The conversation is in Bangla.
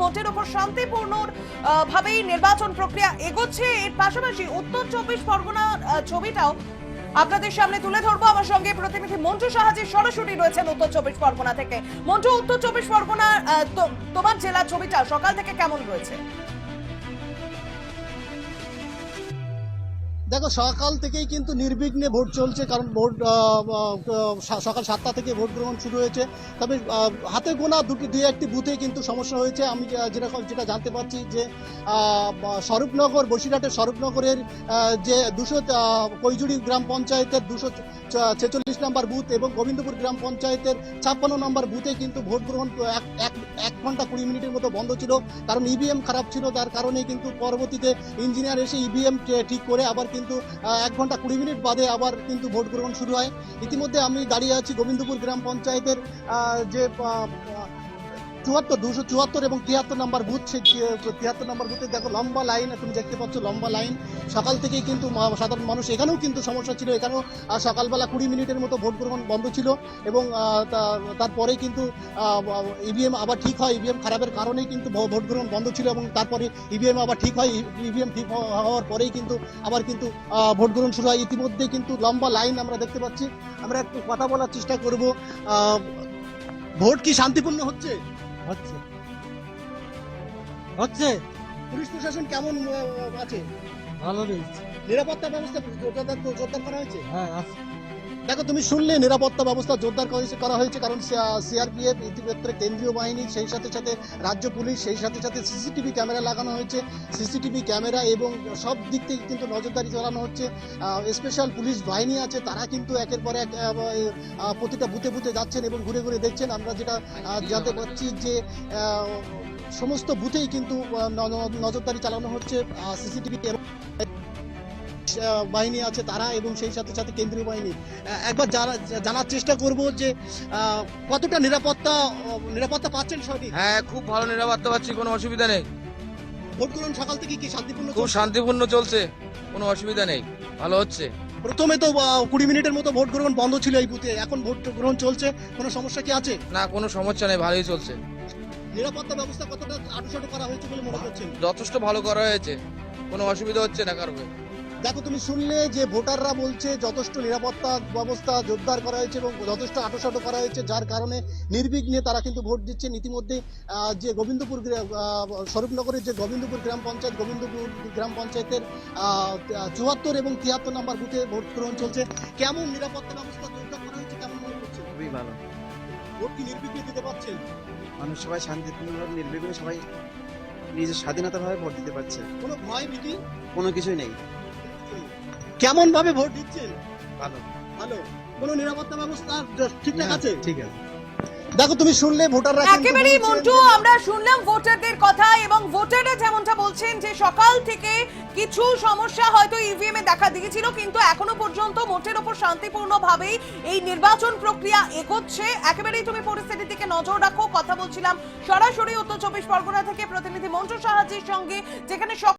মোটের উপর শান্তিপূর্ণ ভাবেই নির্বাচন প্রক্রিয়া এগোচ্ছে। এর পাশাপাশি উত্তর 24 পরগনার ছবিটাও আপনাদের সামনে তুলে ধরবো। আমার সঙ্গে প্রতিনিধি মন্টু সাহাজি সরাসরি রয়েছেন উত্তর 24 পরগনা থেকে। মন্টু, উত্তর 24 পরগনা তোমার জেলার ছবিটা সকাল থেকে কেমন রয়েছে? দেখো, সকাল থেকেই কিন্তু নির্বিঘ্নে ভোট চলছে, কারণ ভোট সকাল 7টা থেকে ভোট গ্রহণ শুরু হয়েছে। তবে হাতে গোনা দুই একটি বুথে কিন্তু সমস্যা হয়েছে। আমি যেটা জানতে পারছি যে স্বরূপনগর, বসিরহাটের স্বরূপনগরের যে 200 কৈজুড়ি গ্রাম পঞ্চায়েতের 246 নম্বর বুথ এবং গোবিন্দপুর গ্রাম পঞ্চায়েতের 56 নম্বর বুথে কিন্তু ভোট গ্রহণ 1 ঘন্টা 20 মিনিটের মতো বন্ধ ছিল, কারণ ইভিএম খারাপ ছিল। তার কারণে কিন্তু পরবর্তীতে ইঞ্জিনিয়ার এসে ইভিএম ঠিক করে আবার কিন্তু 1 ঘন্টা 20 মিনিট বাদে আবার কিন্তু ভোট গ্রহণ শুরু হয়। ইতিমধ্যে আমি দাঁড়িয়ে আছি গোবিন্দপুর গ্রাম পঞ্চায়েতের যে 274 এবং 73 নম্বর বুথ। সেই 73 নম্বর বুথে দেখো লম্বা লাইন, তুমি দেখতে পাচ্ছ লম্বা লাইন। সকাল থেকেই কিন্তু সাধারণ মানুষ, এখানেও কিন্তু সমস্যা ছিল। এখানেও সকালবেলা 20 মিনিটের মতো ভোট গ্রহণ বন্ধ ছিল এবং তারপরে কিন্তু ইভিএম আবার ঠিক হয়। ইভিএম খারাপের কারণেই কিন্তু ভোট গ্রহণ বন্ধ ছিল এবং তারপরে ইভিএম আবার ঠিক হয়। ইভিএম ঠিক হওয়ার পরেই কিন্তু আবার কিন্তু ভোট গ্রহণ শুরু হয়। ইতিমধ্যে কিন্তু লম্বা লাইন আমরা দেখতে পাচ্ছি। আমরা একটু কথা বলার চেষ্টা করব। ভোট কি শান্তিপূর্ণ হচ্ছে? হচ্ছে পুলিশ প্রশাসন কেমন আছে? ভালো রয়েছে। নিরাপত্তা ব্যবস্থা জোরদার করা হয়েছে? হ্যাঁ আছে। দেখো, তুমি শুনলে নিরাপত্তা ব্যবস্থা জোরদার করা হয়েছে, কারণ সিআরপিএফ, ইতিমধ্যে কেন্দ্রীয় বাহিনী, সেই সাথে সাথে রাজ্য পুলিশ, সেই সাথে সাথে সিসিটিভি ক্যামেরা লাগানো হয়েছে। সিসিটিভি ক্যামেরা এবং সব দিক থেকে কিন্তু নজরদারি চালানো হচ্ছে। স্পেশাল পুলিশ বাহিনী আছে, তারা কিন্তু একের পর এক প্রতিটা বুথে বুথে যাচ্ছেন এবং ঘুরে ঘুরে দেখছেন। আমরা যেটা জানতে পারছি যে সমস্ত বুথেই কিন্তু নজরদারি চালানো হচ্ছে। সিসিটিভি বাহিনী আছে তারা এবং সেই সাথে সাথে কেন্দ্রীয় বাহিনী। একবার জানার চেষ্টা করব যে কতটা নিরাপত্তা পাচ্ছেন সঠিক? হ্যাঁ, খুব ভালো নিরাপত্তা পাচ্ছি, কোনো অসুবিধা নেই। ভোট গ্রহণ সকাল থেকে কি শান্তিপূর্ণ? খুব শান্তিপূর্ণ চলছে, কোনো অসুবিধা নেই, ভালো হচ্ছে। প্রথমে তো 20 মিনিটের মতো ভোট গ্রহণ বন্ধ ছিল এই বুথে, এখন ভোট গ্রহণ চলছে। কোনো সমস্যা কি আছে? না, কোনো সমস্যা নেই, ভালোই চলছে। নিরাপত্তা ব্যবস্থা কতটা আঁটুসাঁটু করা হয়েছে বলে মনে করছেন? যথেষ্ট ভালো করা হয়েছে, কোনো অসুবিধা হচ্ছে না কারণে। দেখো, তুমি শুনলে যে ভোটাররা বলছে যথেষ্ট নিরাপত্তা ব্যবস্থা জোরদার করা হয়েছে এবং যথেষ্ট আঁটুসাঁটু করা হয়েছে, যার কারণে নির্বিঘ্নে তারা কিন্তু ভোট দিচ্ছেন। ইতিমধ্যে যে গোবিন্দপুর স্বরূপনগরের যে গোবিন্দপুর গ্রাম পঞ্চায়েতের 74 এবং 73 নম্বর বুথে ভোট গ্রহণ চলছে। কেমন নিরাপত্তা ব্যবস্থা জোরদার করা হয়েছে, কেমন মনে করছে? খুবই ভালো। ভোট কি নির্বিঘ্নে দিতে পারছেন? মানুষ সবাই শান্তিপূর্ণভাবে নির্বিঘ্নে সবাই নিজের স্বাধীনতাভাবে ভোট দিতে পারছে, কোনো ভয় ভীতি কোনো কিছুই নেই। কেমন ভাবে ভোট দিচ্ছেন? ভালো। ভালো। কোনো নিরাপত্তা ব্যবস্থা ঠিকঠাক আছে? ঠিক আছে। দেখো, তুমি শুনলে ভোটাররা একেবারেই মন্টু, আমরা শুনলাম ভোটারদের কথা এবং ভোটাররা যেমনটা বলছেন যে সকাল থেকে কিছু সমস্যা হয়তো ইভিএম এ দেখা দিয়েছিল, কিন্তু এখনো পর্যন্ত মোটের উপর শান্তিপূর্ণ ভাবেই এই নির্বাচন প্রক্রিয়া এগোচ্ছে। একেবারেই তুমি পরিস্থিতির দিকে নজর রাখো। কথা বলছিলাম সরাসরি উত্তর 24 পরগনা থেকে প্রতিনিধি মন্টু সাহাজির সঙ্গে, যেখানে